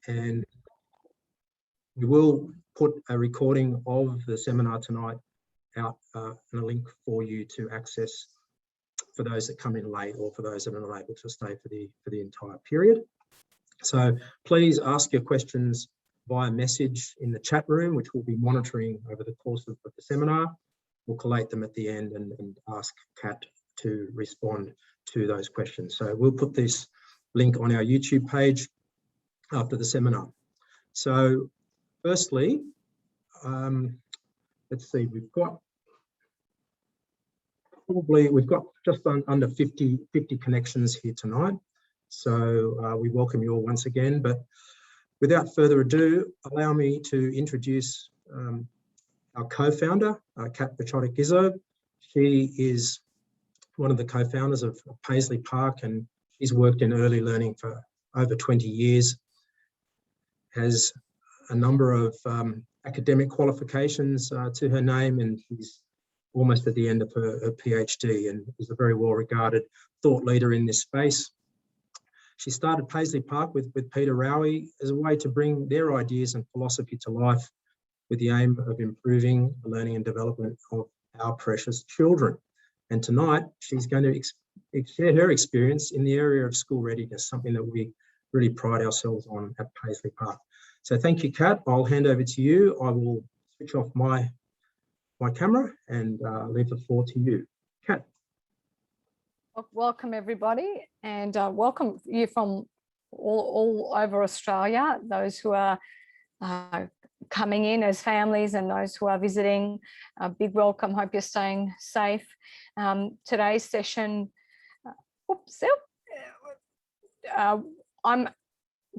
and we will put a recording of the seminar tonight out and a link for you to access for those that come in late or for those that are not able to stay for the entire period. So please ask your questions via message in the chat room, which we'll be monitoring over the course of the seminar. We'll collate them at the end and ask Kat to respond to those questions. So we'll put this link on our YouTube page after the seminar. So firstly, let's see, we've got just under 50 connections here tonight. So we welcome you all once again, but without further ado, allow me to introduce our co-founder, Kat Pachotic-Gizzo. She is one of the co-founders of Paisley Park, and she's worked in early learning for over 20 years, has a number of academic qualifications to her name, and she's almost at the end of her PhD and is a very well-regarded thought leader in this space. She started Paisley Park with Peter Rowie as a way to bring their ideas and philosophy to life with the aim of improving the learning and development of our precious children. And tonight, she's going to share her experience in the area of school readiness, something that we really pride ourselves on at Paisley Park. So thank you, Kat. I'll hand over to you. I will switch off my camera and leave the floor to you. Kat. Welcome everybody, and welcome you from all over Australia, those who are coming in as families and those who are visiting. A big welcome, hope you're staying safe. Today's session, I'm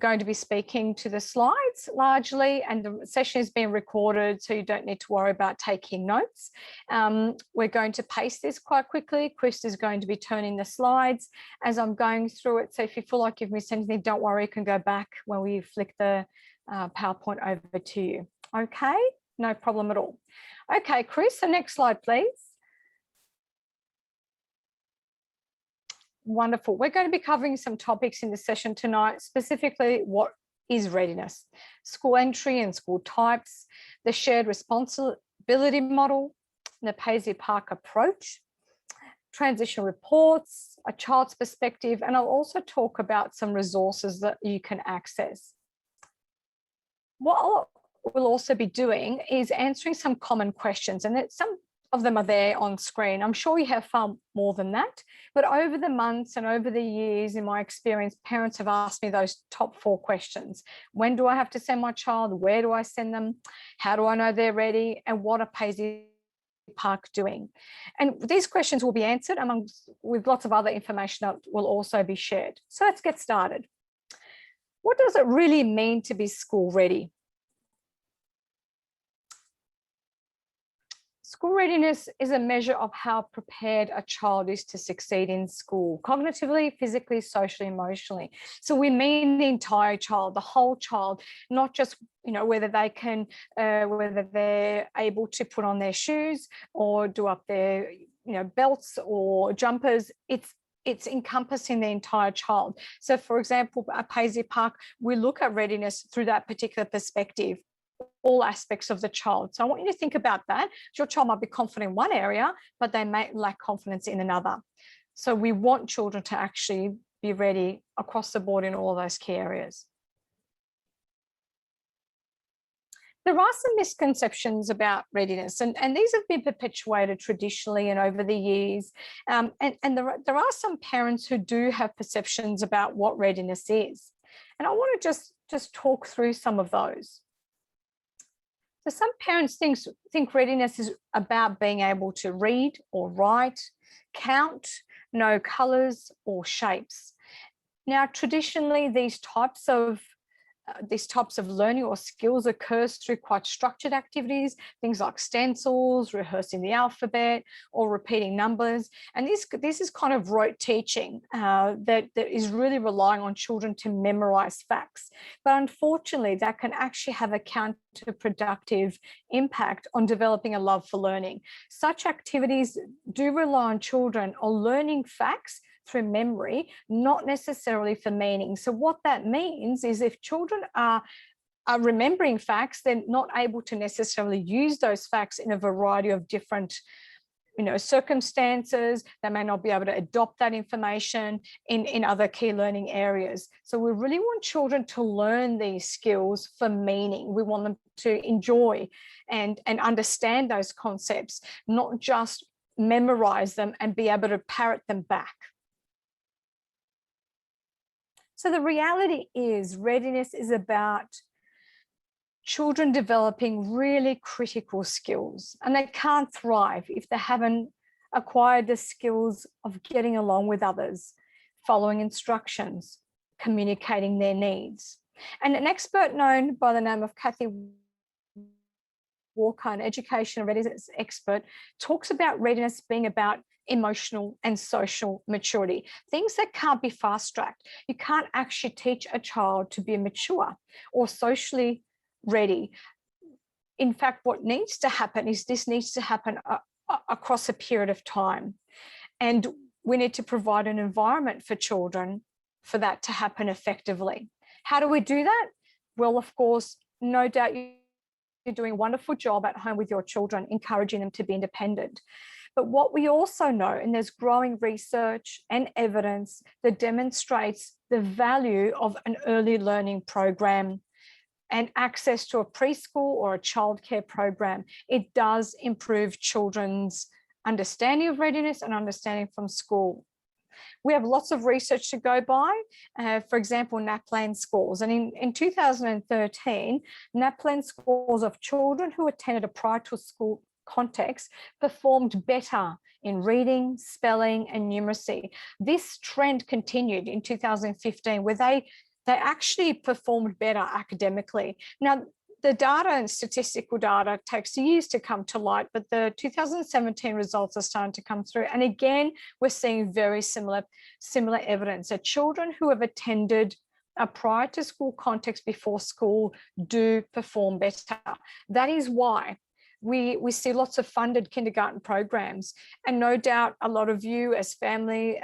going to be speaking to the slides largely, and the session is being recorded, so you don't need to worry about taking notes. We're going to paste this quite quickly. Chris is going to be turning the slides as I'm going through it, so if you feel like you've missed anything, don't worry, you can go back when we flick the PowerPoint over to you. Okay, no problem at all. Okay, Chris, the next slide, please. Wonderful. We're going to be covering some topics in the session tonight, specifically what is readiness, school entry and school types, the shared responsibility model, the Paisley Park approach, transition reports, a child's perspective, and I'll also talk about some resources that you can access. What we'll also be doing is answering some common questions, and some of them are there on screen. I'm sure you have far more than that, but over the months and over the years, in my experience, parents have asked me those top 4 questions. When do I have to send my child? Where do I send them? How do I know they're ready? And what are Paisley Park doing? And these questions will be answered with lots of other information that will also be shared. So let's get started. What does it really mean to be school ready? School readiness is a measure of how prepared a child is to succeed in school, cognitively, physically, socially, emotionally. So we mean the entire child, the whole child, not just, whether they can, whether they're able to put on their shoes or do up their, belts or jumpers. It's encompassing the entire child. So for example, at Paisley Park, we look at readiness through that particular perspective, all aspects of the child. So I want you to think about that. Your child might be confident in one area, but they may lack confidence in another. So we want children to actually be ready across the board in all those key areas. There are some misconceptions about readiness, and these have been perpetuated traditionally and over the years. And there are some parents who do have perceptions about what readiness is. And I want to just talk through some of those. So some parents think readiness is about being able to read or write, count, know colours or shapes. Now, traditionally, these types of learning or skills occurs through quite structured activities, things like stencils, rehearsing the alphabet, or repeating numbers. And this is kind of rote teaching that is really relying on children to memorize facts. But unfortunately, that can actually have a counterproductive impact on developing a love for learning. Such activities do rely on children on learning facts through memory, not necessarily for meaning. So what that means is if children are remembering facts, they're not able to necessarily use those facts in a variety of different circumstances. They may not be able to adopt that information in other key learning areas. So we really want children to learn these skills for meaning. We want them to enjoy and understand those concepts, not just memorize them and be able to parrot them back. So the reality is readiness is about children developing really critical skills, and they can't thrive if they haven't acquired the skills of getting along with others, following instructions, communicating their needs. And an expert known by the name of Kathy Walker, an education and readiness expert, talks about readiness being about emotional and social maturity, things that can't be fast-tracked. You can't actually teach a child to be mature or socially ready. In fact, what needs to happen is this needs to happen across a period of time. And we need to provide an environment for children for that to happen effectively. How do we do that? Well, of course, no doubt you're doing a wonderful job at home with your children, encouraging them to be independent. But what we also know, and there's growing research and evidence that demonstrates the value of an early learning program and access to a preschool or a childcare program. It does improve children's understanding of readiness and understanding from school. We have lots of research to go by, for example, NAPLAN scores. And in 2013, NAPLAN scores of children who attended a prior to school context performed better in reading, spelling, and numeracy. This trend continued in 2015, where they actually performed better academically. Now, the data and statistical data takes years to come to light, but the 2017 results are starting to come through. And again, we're seeing very similar evidence that children who have attended a prior to school context before school do perform better. That is why we see lots of funded kindergarten programs, and no doubt a lot of you as family,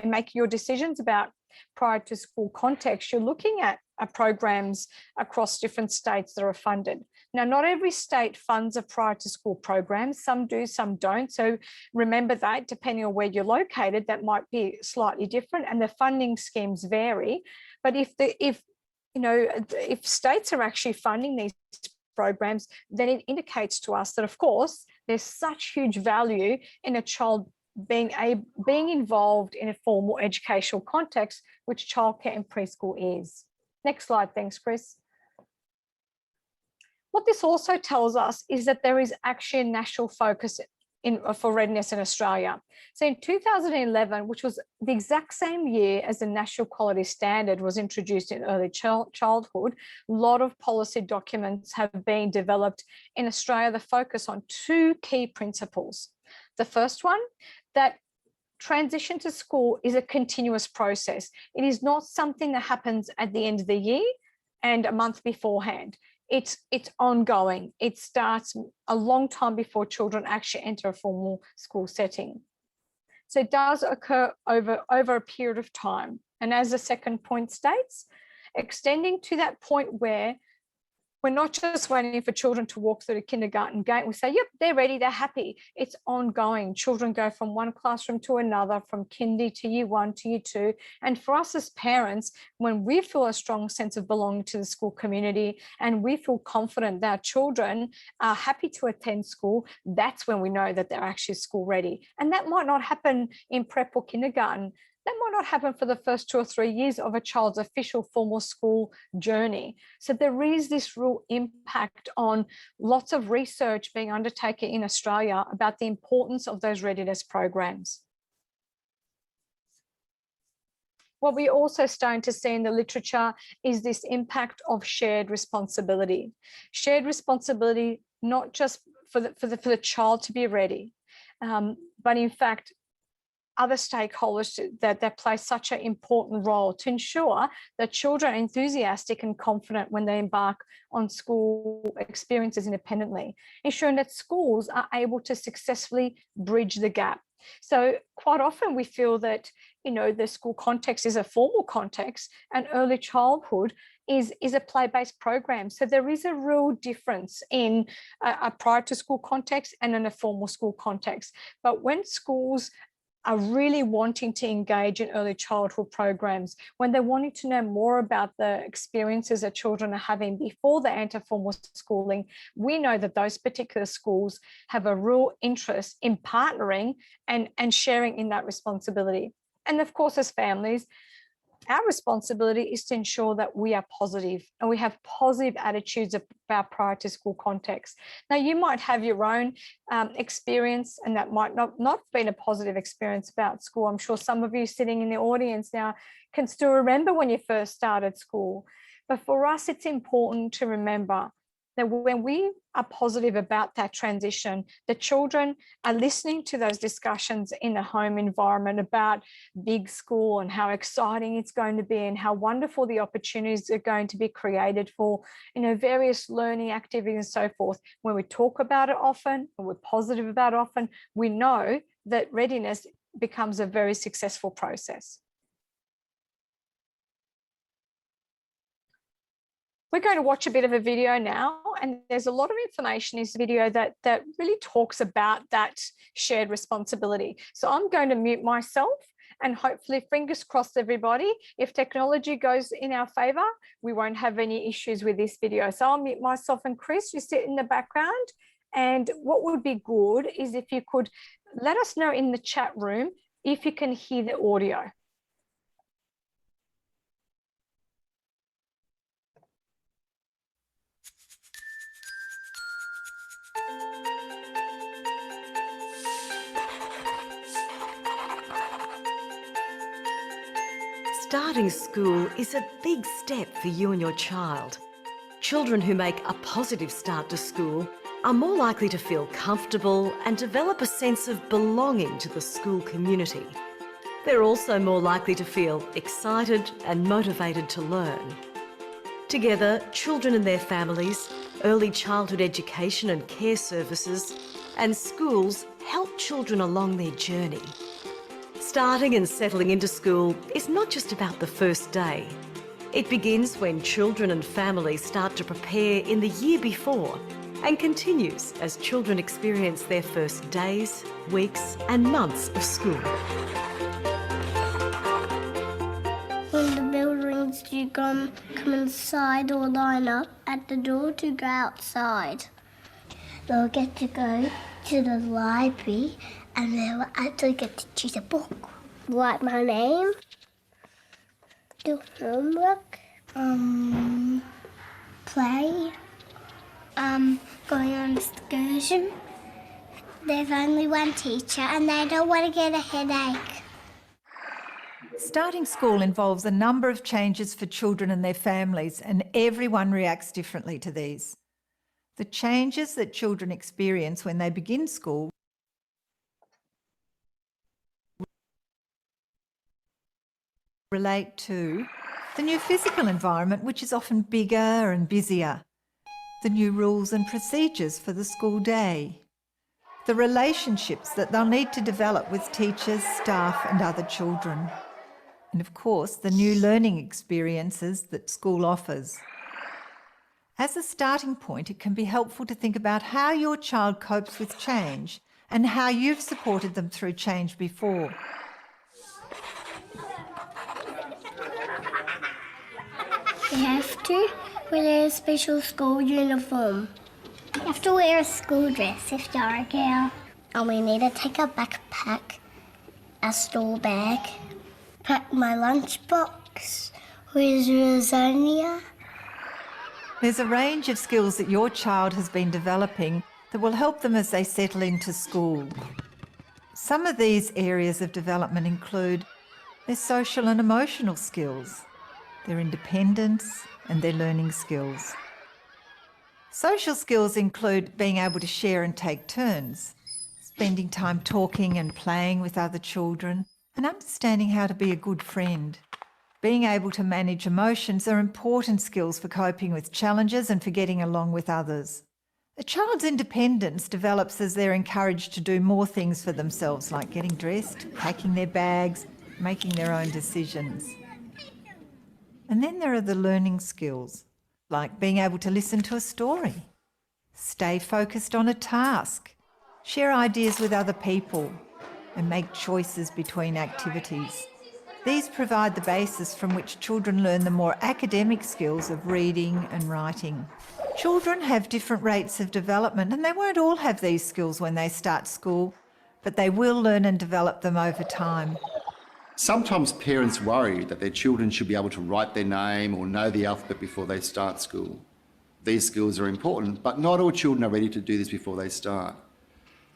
making your decisions about prior to school context, you're looking at programs across different states that are funded. Now, not every state funds a prior to school program. Some do, some don't. So remember that depending on where you're located, that might be slightly different, and the funding schemes vary. But if states are actually funding these programs, then it indicates to us that, of course, there's such huge value in a child being involved in a formal educational context, which childcare and preschool is. Next slide, thanks, Chris. What this also tells us is that there is actually a national focus for readiness in Australia. So in 2011, which was the exact same year as the National Quality Standard was introduced in early childhood, a lot of policy documents have been developed in Australia that focus on two key principles. The first one, that transition to school is a continuous process. It is not something that happens at the end of the year and a month beforehand. It's ongoing. It starts a long time before children actually enter a formal school setting. So it does occur over a period of time. And as the second point states, extending to that point where we're not just waiting for children to walk through the kindergarten gate. We say, yep, they're ready, they're happy. It's ongoing. Children go from one classroom to another, from kindy to year 1 to year 2. And for us as parents, when we feel a strong sense of belonging to the school community and we feel confident that our children are happy to attend school, that's when we know that they're actually school ready. And that might not happen in prep or kindergarten. That might not happen for the first 2 or 3 years of a child's official formal school journey. So there is this real impact on lots of research being undertaken in Australia about the importance of those readiness programs. What we're also starting to see in the literature is this impact of shared responsibility. Shared responsibility, not just for the child to be ready, but in fact, other stakeholders that play such an important role to ensure that children are enthusiastic and confident when they embark on school experiences independently, ensuring that schools are able to successfully bridge the gap. So quite often we feel that, the school context is a formal context and early childhood is a play-based program. So there is a real difference in a prior to school context and in a formal school context. But when schools are really wanting to engage in early childhood programs, when they're wanting to know more about the experiences that children are having before they enter formal schooling, we know that those particular schools have a real interest in partnering and sharing in that responsibility. And of course, as families, our responsibility is to ensure that we are positive and we have positive attitudes about prior to school context. Now, you might have your own experience, and that might not have been a positive experience about school. I'm sure some of you sitting in the audience now can still remember when you first started school. But for us, it's important to remember that when we are positive about that transition, the children are listening to those discussions in the home environment about big school and how exciting it's going to be and how wonderful the opportunities are going to be created for, various learning activities and so forth. When we talk about it often and we're positive about it often, we know that readiness becomes a very successful process. We're going to watch a bit of a video now, and there's a lot of information in this video that really talks about that shared responsibility. So I'm going to mute myself, and hopefully, fingers crossed, everybody, if technology goes in our favour, we won't have any issues with this video. So I'll mute myself, and Chris, you sit in the background. And what would be good is if you could let us know in the chat room if you can hear the audio. Starting school is a big step for you and your child. Children who make a positive start to school are more likely to feel comfortable and develop a sense of belonging to the school community. They're also more likely to feel excited and motivated to learn. Together, children and their families, early childhood education and care services, and schools help children along their journey. Starting and settling into school is not just about the first day. It begins when children and families start to prepare in the year before and continues as children experience their first days, weeks and months of school. When the bell rings, you come inside or line up at the door to go outside. They'll get to go to the library and they will actually get to choose a book. Write my name, do homework, play, going on excursion. There's only one teacher and they don't want to get a headache. Starting school involves a number of changes for children and their families, and everyone reacts differently to these. The changes that children experience when they begin school relate to the new physical environment, which is often bigger and busier, the new rules and procedures for the school day, the relationships that they'll need to develop with teachers, staff and other children, and of course the new learning experiences that school offers. As a starting point, it can be helpful to think about how your child copes with change and how you've supported them through change before. You have to wear a special school uniform. You have to wear a school dress if you're a girl. And we need to take a backpack, a store bag, pack my lunchbox with lasagna. There's a range of skills that your child has been developing that will help them as they settle into school. Some of these areas of development include their social and emotional skills, their independence and their learning skills. Social skills include being able to share and take turns, spending time talking and playing with other children, and understanding how to be a good friend. Being able to manage emotions are important skills for coping with challenges and for getting along with others. A child's independence develops as they're encouraged to do more things for themselves, like getting dressed, packing their bags, making their own decisions. And then there are the learning skills, like being able to listen to a story, stay focused on a task, share ideas with other people, and make choices between activities. These provide the basis from which children learn the more academic skills of reading and writing. Children have different rates of development, and they won't all have these skills when they start school, but they will learn and develop them over time. Sometimes parents worry that their children should be able to write their name or know the alphabet before they start school. These skills are important, but not all children are ready to do this before they start.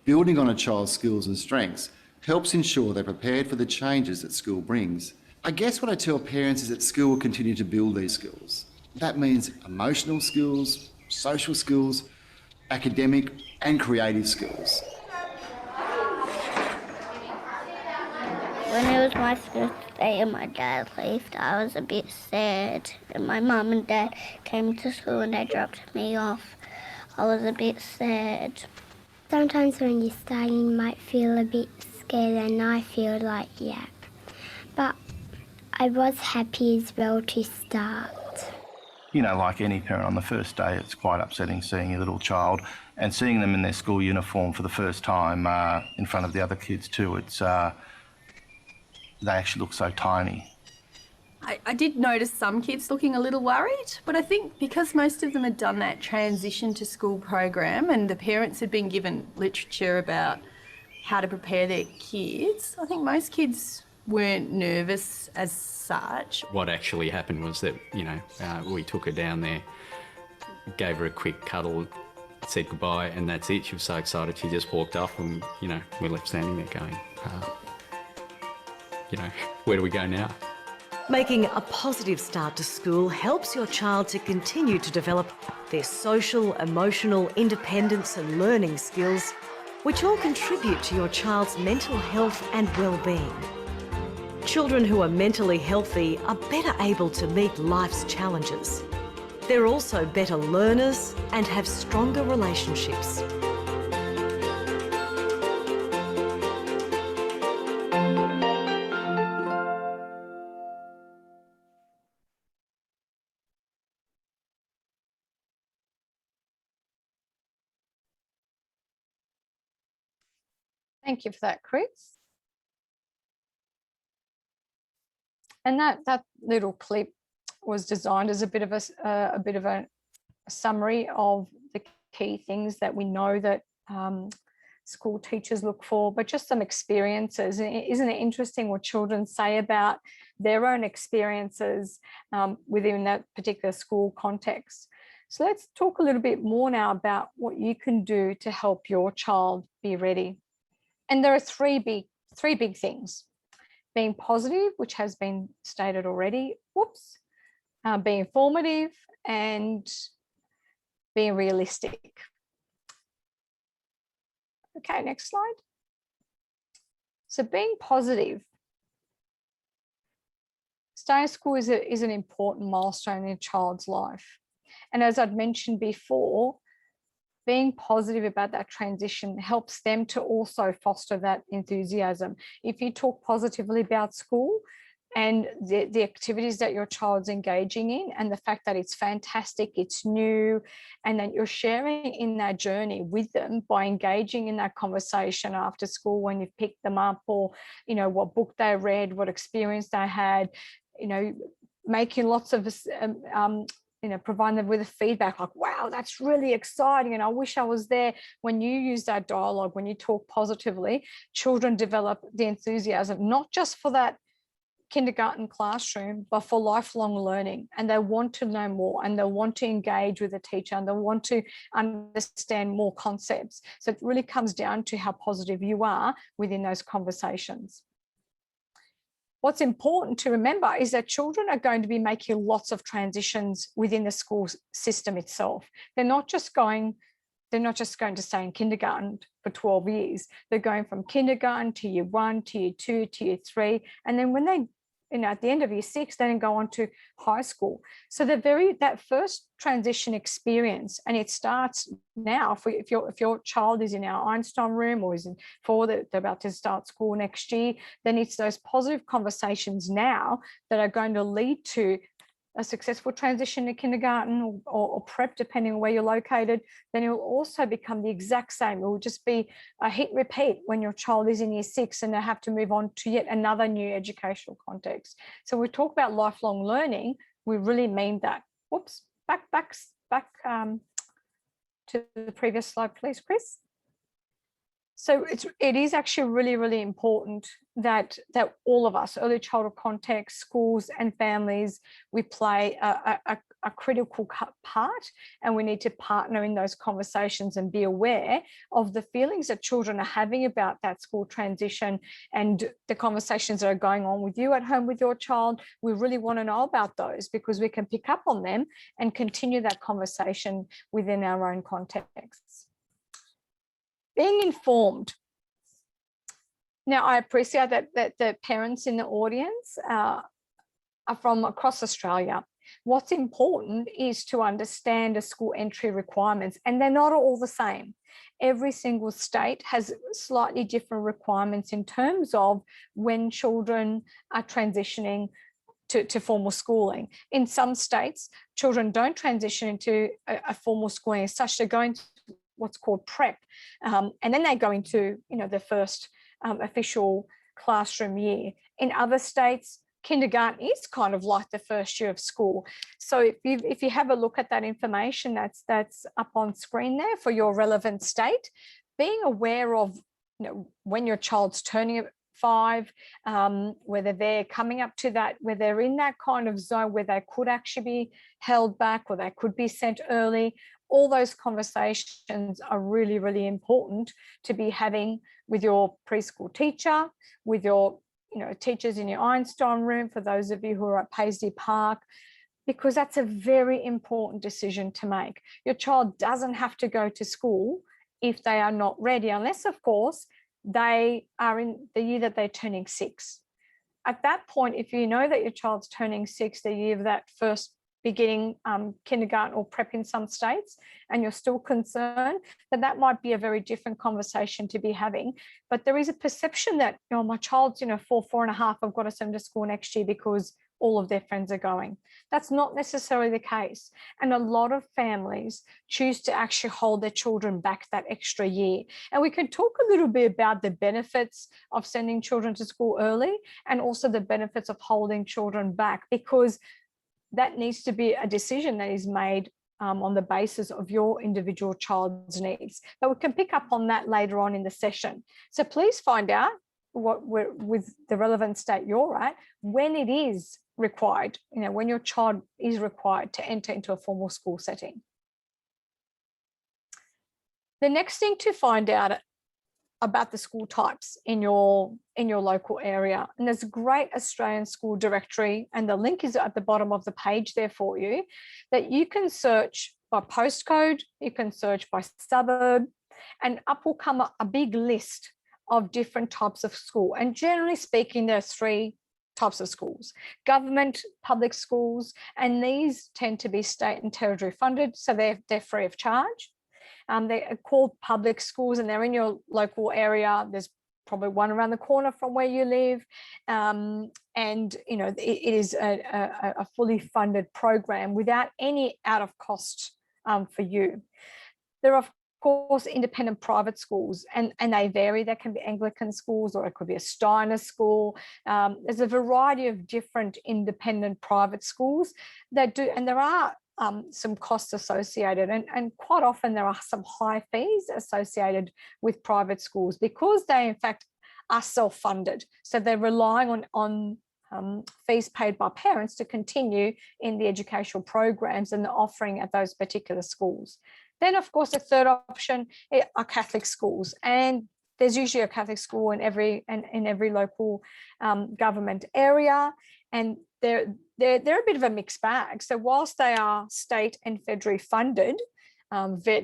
Building on a child's skills and strengths helps ensure they're prepared for the changes that school brings. I guess what I tell parents is that school will continue to build these skills. That means emotional skills, social skills, academic and creative skills. When it was my first day and my dad left, I was a bit sad. And my mum and dad came to school and they dropped me off. I was a bit sad. Sometimes when you're starting, you might feel a bit scared, and I feel like, yeah. But I was happy as well to start. You know, like any parent on the first day, it's quite upsetting seeing your little child and seeing them in their school uniform for the first time in front of the other kids too. It's they actually look so tiny. I did notice some kids looking a little worried, but I think because most of them had done that transition to school program and the parents had been given literature about how to prepare their kids, I think most kids weren't nervous as such. What actually happened was that, we took her down there, gave her a quick cuddle, said goodbye, and that's it. She was so excited she just walked off and, we left standing there going, where do we go now? Making a positive start to school helps your child to continue to develop their social, emotional, independence and learning skills, which all contribute to your child's mental health and well-being. Children who are mentally healthy are better able to meet life's challenges. They're also better learners and have stronger relationships. Thank you for that, Chris. And that little clip was designed as a bit of a summary of the key things that we know that school teachers look for, but just some experiences. Isn't it interesting what children say about their own experiences within that particular school context? So let's talk a little bit more now about what you can do to help your child be ready. And there are three big things: being positive, which has been stated already, being informative, and being realistic. Okay, next slide. So being positive. Staying in school is an important milestone in a child's life. And as I'd mentioned before, being positive about that transition helps them to also foster that enthusiasm. If you talk positively about school and the activities that your child's engaging in, and the fact that it's fantastic, it's new, and that you're sharing in that journey with them by engaging in that conversation after school when you've picked them up, or, what book they read, what experience they had, making lots of providing them with a feedback like, wow, that's really exciting, and I wish I was there. When you use that dialogue, when you talk positively, children develop the enthusiasm, not just for that kindergarten classroom, but for lifelong learning. And they want to know more, and they want to engage with the teacher, and they want to understand more concepts. So it really comes down to how positive you are within those conversations. What's important to remember is that children are going to be making lots of transitions within the school system itself. They're not just going they're not just going to stay in kindergarten for 12 years. They're going from kindergarten to year 1, to year 2, to year 3. And then when they, at the end of year 6, they then go on to high school. So that first transition experience, and it starts now. If your child is in our Einstein room or is in 4, they're about to start school next year, then it's those positive conversations now that are going to lead to a successful transition to kindergarten or prep, depending on where you're located. Then it will also become the exact same. It will just be a hit repeat when your child is in year 6 and they have to move on to yet another new educational context. So we talk about lifelong learning, we really mean that. Whoops, back to the previous slide, please, Chris. So it is actually really, really important that all of us, early childhood context, schools and families, we play a critical part, and we need to partner in those conversations and be aware of the feelings that children are having about that school transition and the conversations that are going on with you at home with your child. We really want to know about those because we can pick up on them and continue that conversation within our own contexts. Being informed. Now, I appreciate that the parents in the audience are from across Australia. What's important is to understand the school entry requirements, and they're not all the same. Every single state has slightly different requirements in terms of when children are transitioning to formal schooling. In some states, children don't transition into a formal schooling as such. They're going to what's called prep, and then they go into the first official classroom year. In other states, kindergarten is kind of like the first year of school. So if you have a look at that information that's up on screen there for your relevant state, being aware of when your child's turning 5, whether they're coming up to that, where they're in that kind of zone where they could actually be held back or they could be sent early. All those conversations are really, really important to be having with your preschool teacher, with your teachers in your Einstein room, for those of you who are at Paisley Park, because that's a very important decision to make. Your child doesn't have to go to school if they are not ready, unless, of course, they are in the year that they're turning 6. At that point, if you know that your child's turning 6, the year of that first beginning kindergarten or prep in some states, and you're still concerned, that might be a very different conversation to be having. But there is a perception that my child's 4.5, I've got to send them to school next year because all of their friends are going. That's not necessarily the case. And a lot of families choose to actually hold their children back that extra year. And we can talk a little bit about the benefits of sending children to school early and also the benefits of holding children back, because that needs to be a decision that is made on the basis of your individual child's needs. But we can pick up on that later on in the session. So please find out with the relevant state you're at, when it is required, when your child is required to enter into a formal school setting. The next thing to find out about the school types in your local area, and there's a great Australian school directory, and the link is at the bottom of the page there for you, that you can search by postcode, you can search by suburb, and up will come a big list of different types of school. And generally speaking, there are 3 types of schools: government, public schools, and these tend to be state and territory funded, so they're free of charge. They're called public schools, and they're in your local area. There's probably one around the corner from where you live, and it is a fully funded program without any out of cost for you. There are, of course, independent private schools, and they vary. There can be Anglican schools, or it could be a Steiner school. There's a variety of different independent private schools that do, and there are some costs associated, and quite often there are some high fees associated with private schools because they in fact are self-funded. So they're relying on fees paid by parents to continue in the educational programs and the offering at those particular schools. Then, of course, the third option are Catholic schools, and there's usually a Catholic school in every local government area, and they're a bit of a mixed bag. So whilst they are state and federally funded,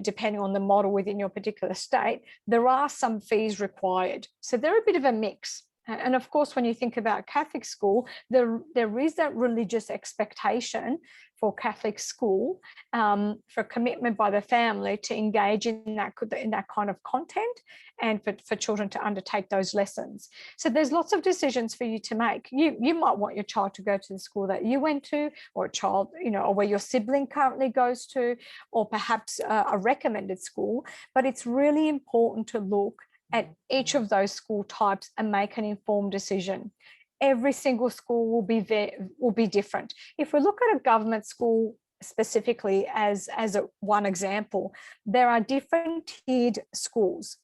depending on the model within your particular state, there are some fees required. So they're a bit of a mix. And of course, when you think about Catholic school, there is that religious expectation for Catholic school, for commitment by the family to engage in that kind of content, and for children to undertake those lessons. So there's lots of decisions for you to make. You might want your child to go to the school that you went to, or a child, or where your sibling currently goes to, or perhaps a recommended school. But it's really important to look at each of those school types and make an informed decision. Every single school will be different. If we look at a government school specifically as one example, there are different tiered schools.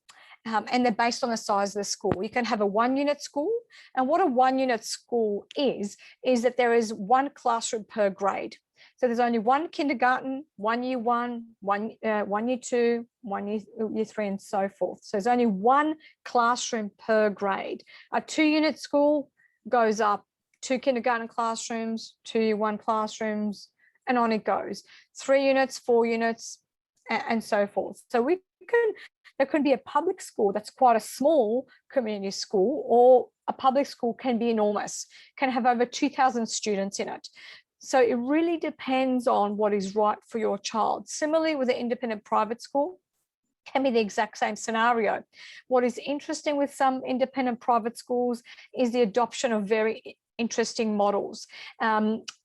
And they're based on the size of the school. You can have a 1-unit school, and what a 1-unit school is that there is one classroom per grade. So there's only one kindergarten, one year one, one year two, one year three, and so forth. So there's only one classroom per grade. A 2-unit school goes up 2 kindergarten classrooms, 2 year one classrooms, and on it goes. 3 units, 4 units, and so forth. So there could be a public school that's quite a small community school, or a public school can be enormous, can have over 2,000 students in it. So it really depends on what is right for your child. Similarly, with an independent private school, can be the exact same scenario. What is interesting with some independent private schools is the adoption of very interesting models,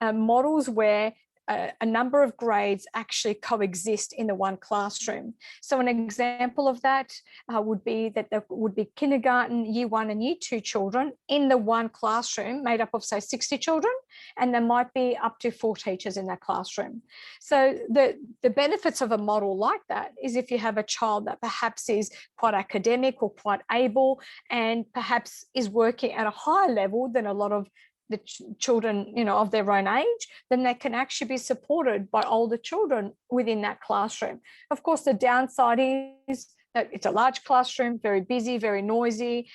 models where a number of grades actually coexist in the one classroom. So an example of that would be that there would be kindergarten, year 1 and year 2 children in the one classroom made up of, say, 60 children, and there might be up to 4 teachers in that classroom. So the benefits of a model like that is if you have a child that perhaps is quite academic or quite able, and perhaps is working at a higher level than a lot of the children, of their own age, then they can actually be supported by older children within that classroom. Of course, the downside is that it's a large classroom, very busy, very noisy,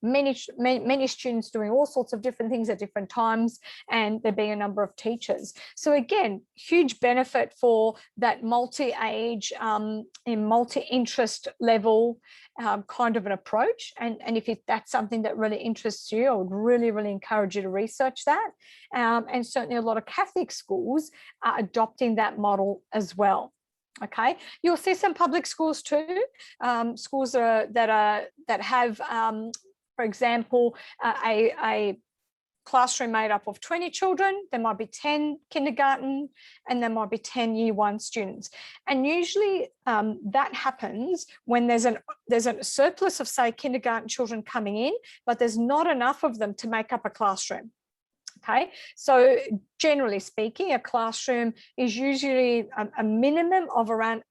many students doing all sorts of different things at different times, and there being a number of teachers. So again, huge benefit for that multi-age, multi-interest level kind of an approach. And if that's something that really interests you, I would really, really encourage you to research that. And certainly a lot of Catholic schools are adopting that model as well. Okay, you'll see some public schools too, schools that have, for example, a classroom made up of 20 children. There might be 10 kindergarten, and there might be 10 year 1 students. And usually that happens when there's a surplus of, say, kindergarten children coming in, but there's not enough of them to make up a classroom. Okay, so generally speaking, a classroom is usually a minimum of around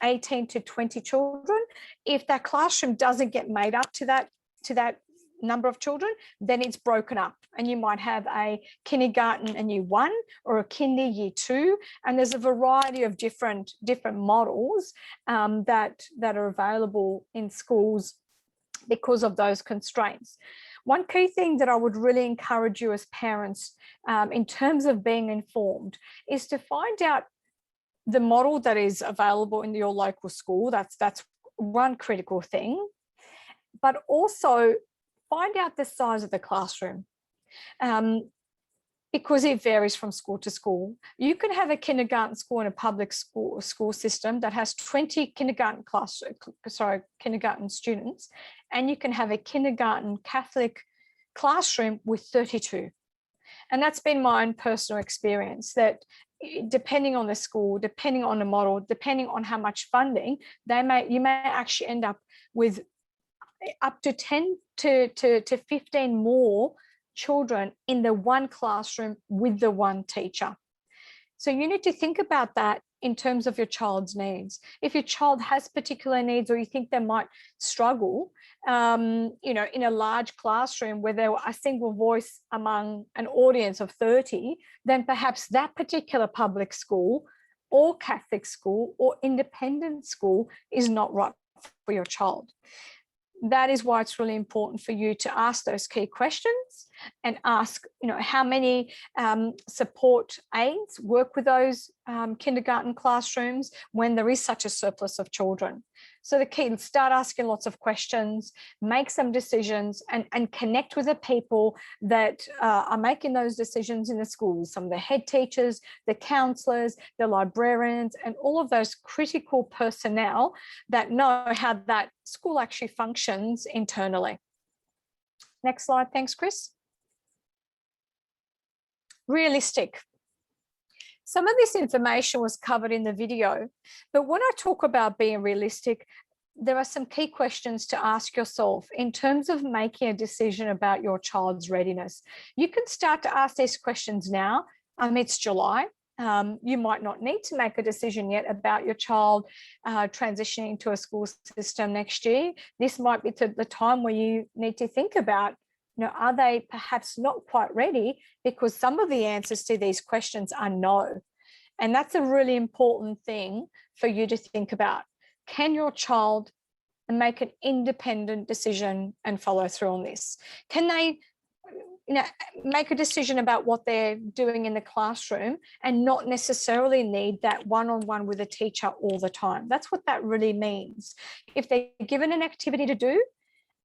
18 to 20 children. If that classroom doesn't get made up to that number of children, then it's broken up, and you might have a kindergarten and year 1, or a kinder year 2, and there's a variety of different models that are available in schools because of those constraints. One key thing that I would really encourage you as parents in terms of being informed is to find out the model that is available in your local school. That's one critical thing, but also find out the size of the classroom. Because it varies from school to school. You can have a kindergarten school in a public school system that has 20 kindergarten students, and you can have a kindergarten Catholic classroom with 32. And that's been my own personal experience, that depending on the school, depending on the model, depending on how much funding, you may actually end up with up to 10 to 15 more children in the one classroom with the one teacher. So you need to think about that in terms of your child's needs. If your child has particular needs, or you think they might struggle, in a large classroom where there were a single voice among an audience of 30, then perhaps that particular public school or Catholic school or independent school is not right for your child. That is why it's really important for you to ask those key questions and ask, how many support aides work with those kindergarten classrooms when there is such a surplus of children. So the kids start asking lots of questions, make some decisions, and connect with the people that are making those decisions in the schools, some of the head teachers, the counsellors, the librarians, and all of those critical personnel that know how that school actually functions internally. Next slide, thanks, Chris. Realistic. Some of this information was covered in the video, but when I talk about being realistic, there are some key questions to ask yourself in terms of making a decision about your child's readiness. You can start to ask these questions now. It's July. You might not need to make a decision yet about your child transitioning to a school system next year. This might be the time where you need to think about, are they perhaps not quite ready? Because some of the answers to these questions are no. And that's a really important thing for you to think about. Can your child make an independent decision and follow through on this? Can they make a decision about what they're doing in the classroom and not necessarily need that one-on-one with a teacher all the time? That's what that really means. If they're given an activity to do,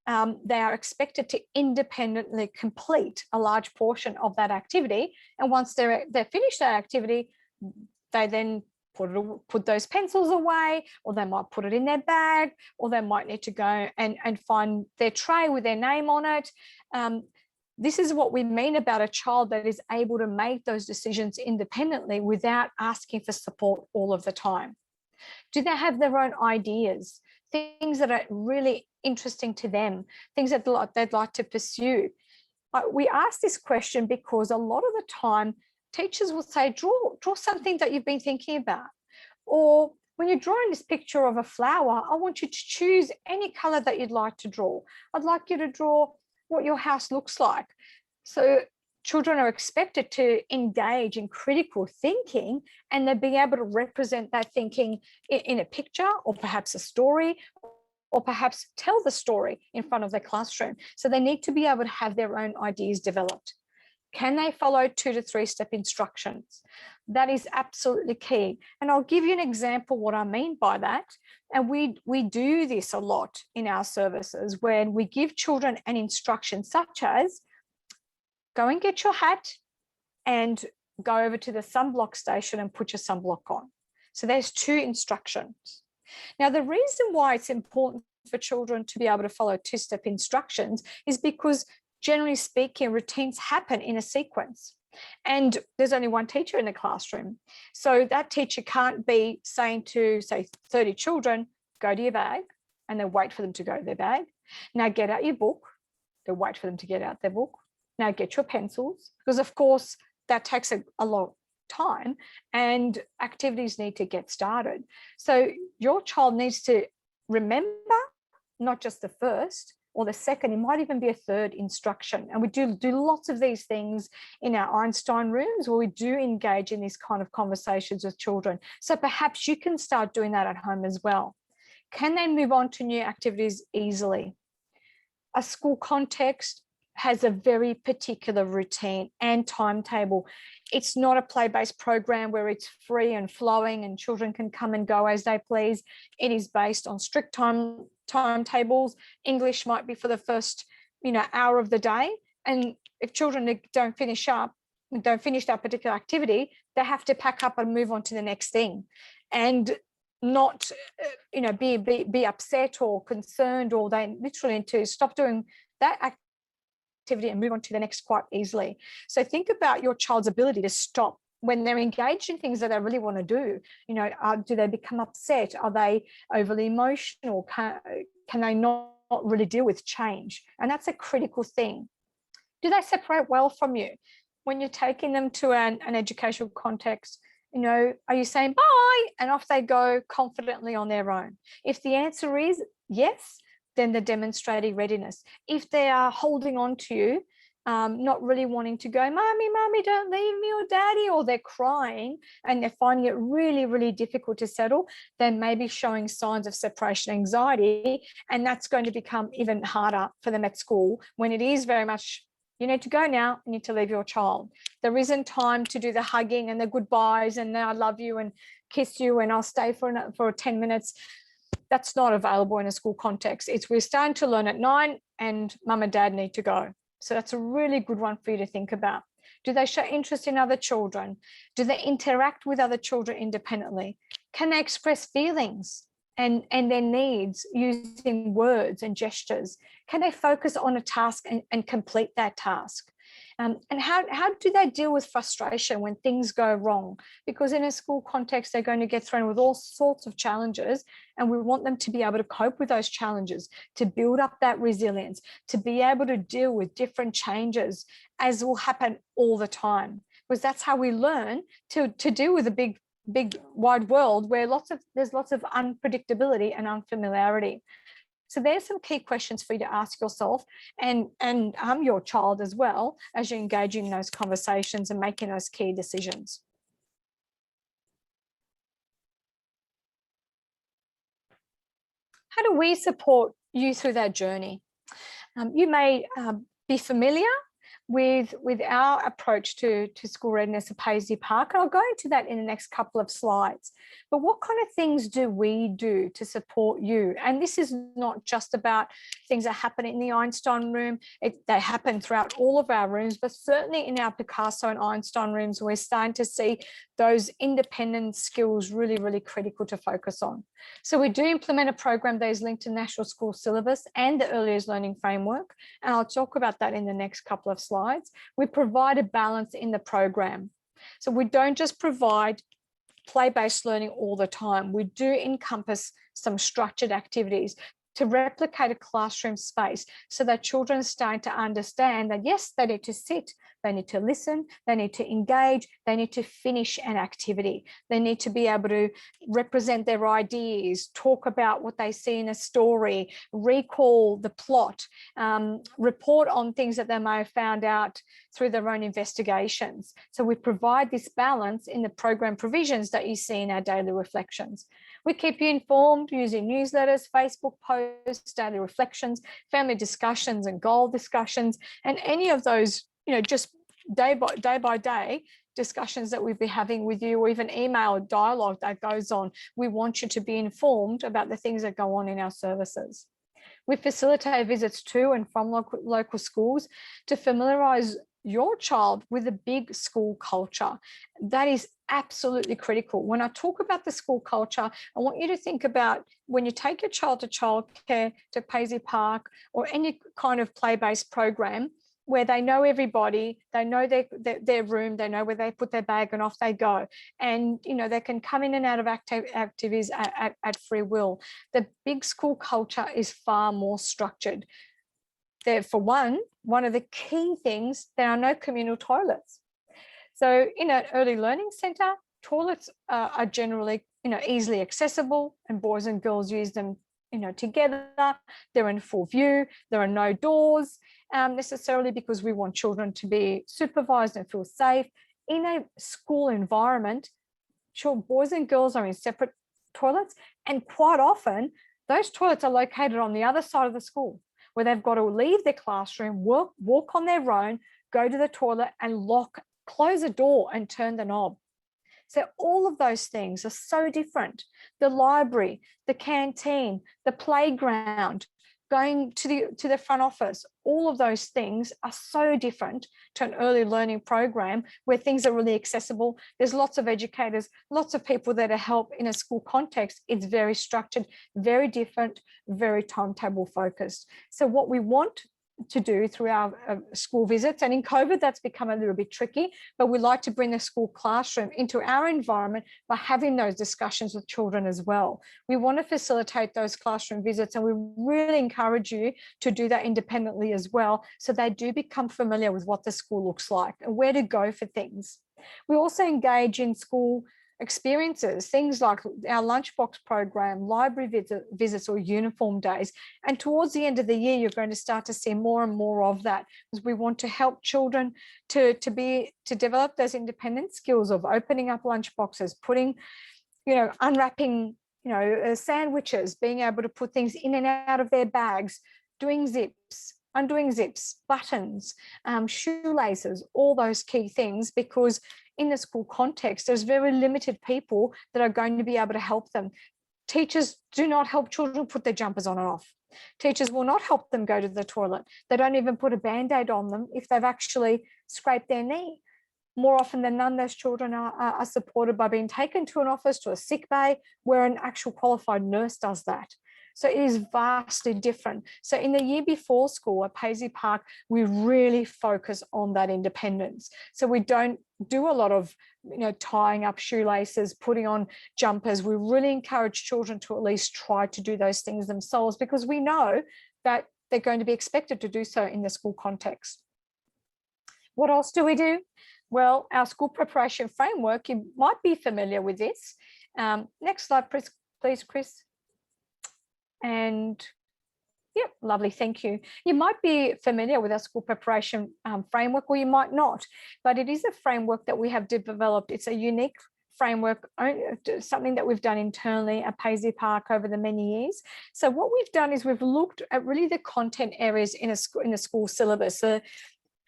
they are expected to independently complete a large portion of that activity. And once they're finished that activity, they then put those pencils away, or they might put it in their bag, or they might need to go and find their tray with their name on it. This is what we mean about a child that is able to make those decisions independently without asking for support all of the time. Do they have their own ideas, things that are really interesting to them, things that they'd like to pursue? We ask this question because a lot of the time teachers will say, draw something that you've been thinking about. Or when you're drawing this picture of a flower, I want you to choose any color that you'd like to draw. I'd like you to draw what your house looks like. So children are expected to engage in critical thinking, and they'll be able to represent that thinking in a picture, or perhaps a story, or perhaps tell the story in front of their classroom. So they need to be able to have their own ideas developed. Can they follow 2 to 3 step instructions? That is absolutely key. And I'll give you an example what I mean by that. And we do this a lot in our services, when we give children an instruction such as, go and get your hat and go over to the sunblock station and put your sunblock on. So there's 2 instructions. Now, the reason why it's important for children to be able to follow 2-step instructions is because, generally speaking, routines happen in a sequence, and there's only one teacher in the classroom. So that teacher can't be saying to, say, 30 children, go to your bag, and then wait for them to go to their bag. Now get out your book. They'll wait for them to get out their book. Now get your pencils, because of course that takes a lot of time and activities need to get started. So your child needs to remember not just the first or the second, it might even be a 3rd instruction. And we do lots of these things in our Einstein rooms, where we do engage in these kind of conversations with children. So perhaps you can start doing that at home as well. Can they move on to new activities easily? A school context has a very particular routine and timetable. It's not a play-based program where it's free and flowing and children can come and go as they please. It is based on strict timetables. English might be for the first hour of the day, and if children don't finish that particular activity, they have to pack up and move on to the next thing, and not be upset or concerned, or they literally need to stop doing that activity and move on to the next quite easily. So think about your child's ability to stop when they're engaged in things that they really want to do. Do they become upset? Are they overly emotional? Can they not really deal with change? And that's a critical thing. Do they separate well from you? When you're taking them to an educational context, are you saying bye and off they go confidently on their own? If the answer is yes, then they're demonstrating readiness. If they are holding on to you, not really wanting to go, mommy, don't leave me, or daddy, or they're crying and they're finding it really, really difficult to settle, then maybe showing signs of separation anxiety. And that's going to become even harder for them at school, when it is very much You need to go now. You need to leave your child. There isn't time to do the hugging and the goodbyes and I love you and kiss you and I'll stay for 10 minutes. That's not available in a school context. It's we're starting to learn at 9 and mum and dad need to go. So that's a really good one for you to think about. Do they show interest in other children? Do they interact with other children independently? Can they express feelings and their needs using words and gestures? Can they focus on a task and complete that task? And how do they deal with frustration when things go wrong? Because in a school context, they're going to get thrown with all sorts of challenges, and we want them to be able to cope with those challenges, to build up that resilience, to be able to deal with different changes, as will happen all the time. Because that's how we learn to deal with a big wide world where there's lots of unpredictability and unfamiliarity. So there's some key questions for you to ask yourself and your child as well as you engage in those conversations and making those key decisions. How do we support you through that journey? You may be familiar with our approach to school readiness at Paisley Park, and I'll go into that in the next couple of slides. But what kind of things do we do to support you? And this is not just about things that happen in the Einstein room. They happen throughout all of our rooms, but certainly in our Picasso and Einstein rooms, we're starting to see those independent skills really, really critical to focus on. So we do implement a program that is linked to National School Syllabus and the Early Years Learning Framework, and I'll talk about that in the next couple of slides. We provide a balance in the program. So we don't just provide play-based learning all the time. We do encompass some structured activities to replicate a classroom space so that children are starting to understand that, yes, they need to sit, they need to listen, they need to engage, they need to finish an activity. They need to be able to represent their ideas, talk about what they see in a story, recall the plot, report on things that they may have found out through their own investigations. So we provide this balance in the program provisions that you see in our daily reflections. We keep you informed using newsletters, Facebook posts, daily reflections, family discussions and goal discussions, and any of those, just day by day discussions that we'll be having with you, or even email dialogue that goes on. We want you to be informed about the things that go on in our services. We facilitate visits to and from local schools to familiarise your child with a big school culture. That is absolutely critical. When I talk about the school culture, I want you to think about when you take your child to childcare, to Paisley Park, or any kind of play-based program where they know everybody, they know their room, they know where they put their bag and off they go. And, they can come in and out of activities at free will. The big school culture is far more structured. There, for one of the key things, there are no communal toilets. So in an early learning centre, toilets are generally, easily accessible, and boys and girls use them, together. They're in full view. There are no doors necessarily, because we want children to be supervised and feel safe. In a school environment, boys and girls are in separate toilets, and quite often those toilets are located on the other side of the school, where they've got to leave their classroom, walk on their own, go to the toilet and close the door and turn the knob. So all of those things are so different. The library, the canteen, the playground, going to the front office, all of those things are so different to an early learning program where things are really accessible. There's lots of educators, lots of people that help in a school context. It's very structured, very different, very timetable focused. So what we want to do through our school visits, and in COVID that's become a little bit tricky, but we like to bring the school classroom into our environment by having those discussions with children as well. We want to facilitate those classroom visits, and we really encourage you to do that independently as well, so they do become familiar with what the school looks like and where to go for things. We also engage in school experiences, things like our lunchbox program, library visits or uniform days. And towards the end of the year, you're going to start to see more and more of that, because we want to help children to develop those independent skills of opening up lunchboxes, putting, unwrapping, sandwiches, being able to put things in and out of their bags, doing zips, undoing zips, buttons, shoelaces, all those key things, because in the school context, there's very limited people that are going to be able to help them. Teachers do not help children put their jumpers on and off. Teachers will not help them go to the toilet. They don't even put a Band-Aid on them if they've actually scraped their knee. More often than none, those children are supported by being taken to an office, to a sick bay, where an actual qualified nurse does that. So it is vastly different. So in the year before school at Paisley Park, we really focus on that independence. So we don't do a lot of, tying up shoelaces, putting on jumpers. We really encourage children to at least try to do those things themselves, because we know that they're going to be expected to do so in the school context. What else do we do? Well, our school preparation framework, you might be familiar with this. Next slide, please, Chris. And yep, lovely, thank you. You might be familiar with our school preparation framework, or you might not, but it is a framework that we have developed. It's a unique framework, something that we've done internally at Paisley Park over the many years. So what we've done is we've looked at really the content areas in the school syllabus.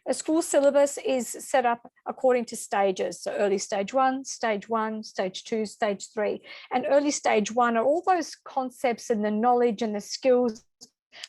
A school syllabus is set up according to stages. So early stage 1, stage 2, stage 3. And early stage 1 are all those concepts and the knowledge and the skills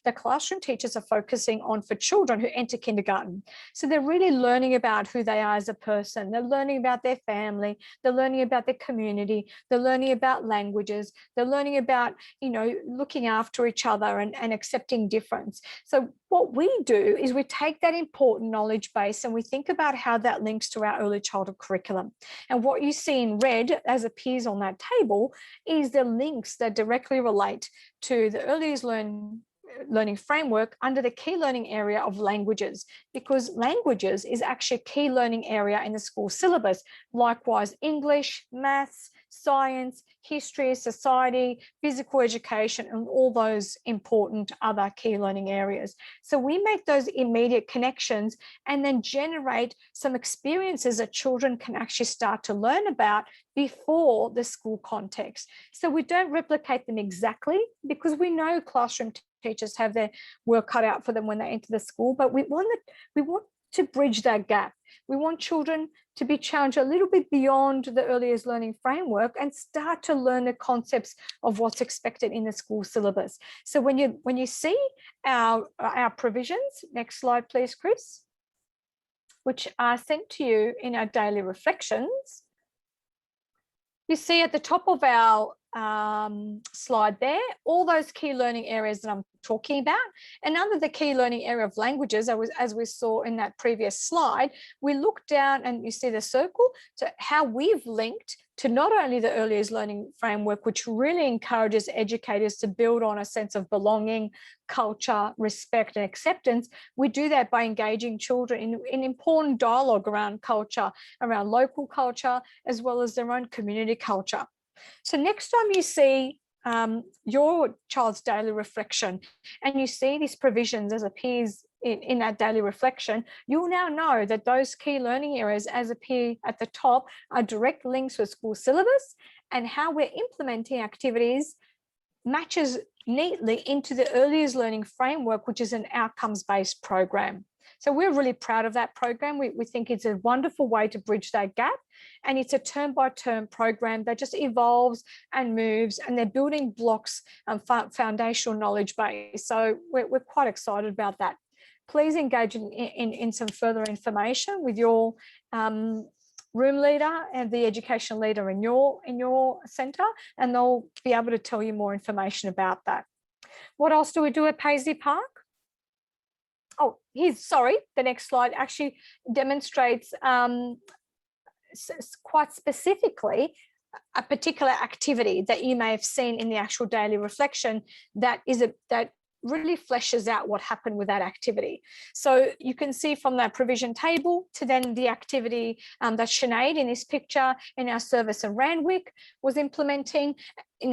the classroom teachers are focusing on for children who enter kindergarten. So they're really learning about who they are as a person. They're learning about their family. They're learning about their community. They're learning about languages. They're learning about, looking after each other and accepting difference. So what we do is we take that important knowledge base and we think about how that links to our early childhood curriculum. And what you see in red as appears on that table is the links that directly relate to the earliest learning framework under the key learning area of languages, because languages is actually a key learning area in the school syllabus. Likewise, English, maths, science, history, society, physical education, and all those important other key learning areas. So we make those immediate connections and then generate some experiences that children can actually start to learn about before the school context. So we don't replicate them exactly, because we know classroom teachers have their work cut out for them when they enter the school, but we want to bridge that gap. We want children to be challenged a little bit beyond the earliest learning framework and start to learn the concepts of what's expected in the school syllabus. So when you see our provisions, next slide please, Chris, which are sent to you in our daily reflections, you see at the top of our slide there, all those key learning areas that I'm talking about. And under the key learning area of languages, as we saw in that previous slide, we look down and you see the circle to how we've linked to not only the earliest learning framework, which really encourages educators to build on a sense of belonging, culture, respect, and acceptance. We do that by engaging children in important dialogue around culture, around local culture, as well as their own community culture. So next time you see your child's daily reflection and you see these provisions as appears in that daily reflection, you'll now know that those key learning areas as appear at the top are direct links with school syllabus, and how we're implementing activities matches neatly into the earliest learning framework, which is an outcomes-based program. So we're really proud of that program. We think it's a wonderful way to bridge that gap. And it's a term-by-term program that just evolves and moves, and they're building blocks and foundational knowledge base. So we're quite excited about that. Please engage in some further information with your room leader and the education leader in your centre, and they'll be able to tell you more information about that. What else do we do at Paisley Park? Oh, the next slide actually demonstrates quite specifically a particular activity that you may have seen in the actual daily reflection that really fleshes out what happened with that activity. So you can see from that provision table to then the activity that Sinead in this picture in our service in Randwick was implementing,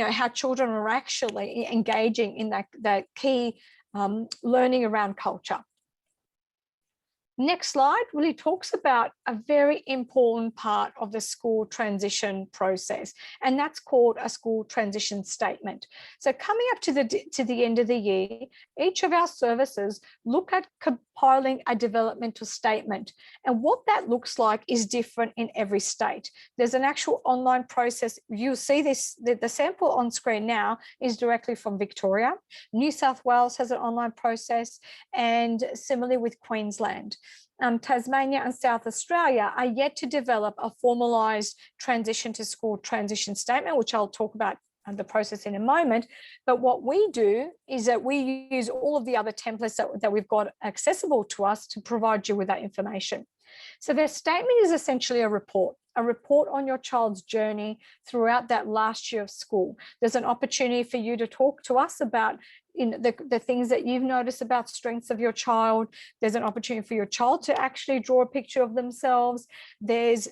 how children are actually engaging in that key learning around culture. Next slide really talks about a very important part of the school transition process, and that's called a school transition statement. So coming up to the end of the year, each of our services look at compiling a developmental statement, and what that looks like is different in every state. There's an actual online process. You'll see this, the sample on screen now is directly from Victoria. New South Wales has an online process, and similarly with Queensland. Tasmania and South Australia are yet to develop a formalised transition to school transition statement, which I'll talk about the process in a moment. But what we do is that we use all of the other templates that we've got accessible to us to provide you with that information. So their statement is essentially a report on your child's journey throughout that last year of school. There's an opportunity for you to talk to us about the things that you've noticed about strengths of your child. There's an opportunity for your child to actually draw a picture of themselves. There's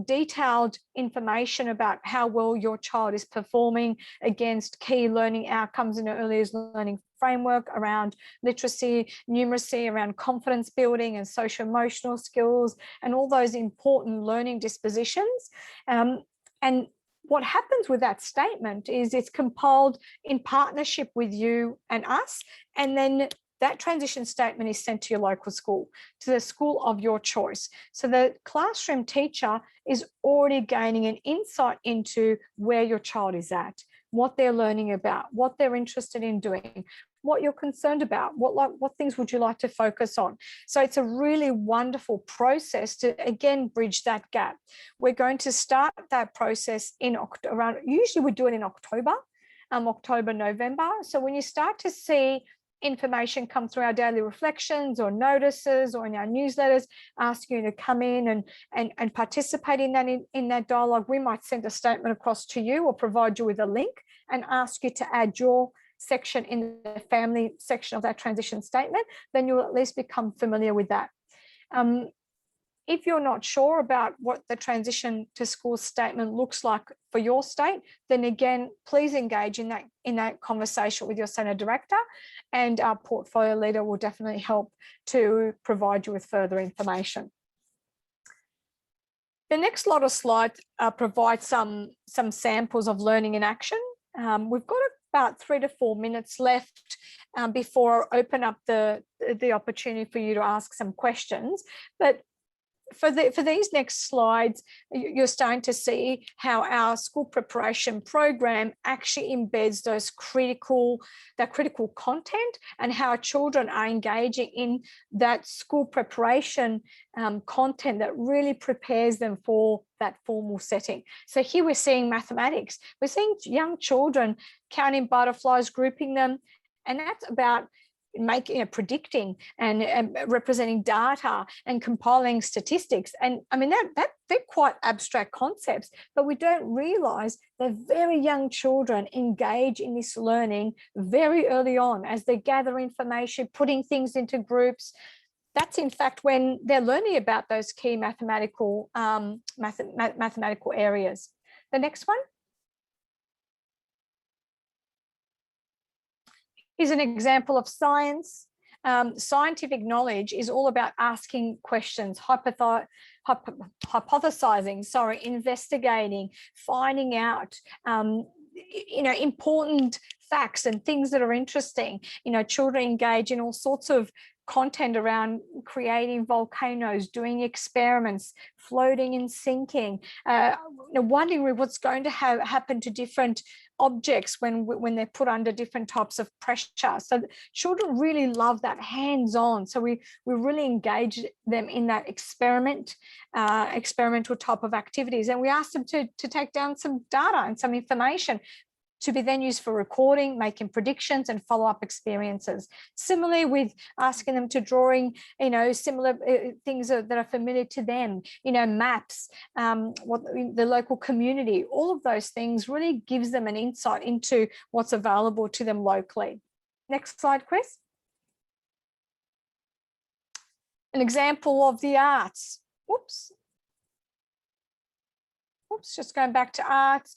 detailed information about how well your child is performing against key learning outcomes in the early years learning framework around literacy, numeracy, around confidence building and social emotional skills, and all those important learning dispositions. And what happens with that statement is it's compiled in partnership with you and us, and then that transition statement is sent to your local school, to the school of your choice. So the classroom teacher is already gaining an insight into where your child is at, what they're learning about, what they're interested in doing, what you're concerned about, what things would you like to focus on. So it's a really wonderful process to, again, bridge that gap. We're going to start that process in around, usually we do it in October, November. So when you start to see information come through our daily reflections or notices or in our newsletters asking you to come in and participate in that dialogue, we might send a statement across to you or provide you with a link and ask you to add your section in the family section of that transition statement. Then you'll at least become familiar with that. If you're not sure about what the transition to school statement looks like for your state, then again, please engage in that conversation with your centre director, and our portfolio leader will definitely help to provide you with further information. The next lot of slides provide some samples of learning in action. We've got about 3 to 4 minutes left before I open up the opportunity for you to ask some questions. But for these next slides, you're starting to see how our school preparation program actually embeds that critical content, and how children are engaging in that school preparation content that really prepares them for that formal setting. So here we're seeing mathematics. We're seeing young children counting butterflies, grouping them, and that's about predicting and representing data and compiling statistics. And I mean, they're quite abstract concepts, but we don't realize that very young children engage in this learning very early on as they gather information, putting things into groups. That's in fact when they're learning about those key mathematical areas. The next one is an example of science. Scientific knowledge is all about asking questions, hypothesizing, investigating, finding out, important facts and things that are interesting. Children engage in all sorts of content around creating volcanoes, doing experiments, floating and sinking, wondering what's going to happen to different objects when they're put under different types of pressure. So children really love that hands-on. So we really engage them in that experimental type of activities, and we ask them to take down some data and some information to be then used for recording, making predictions and follow-up experiences. Similarly, with asking them to drawing, similar things that are familiar to them, maps, what the local community, all of those things really gives them an insight into what's available to them locally. Next slide, Chris. An example of the arts. Just going back to arts,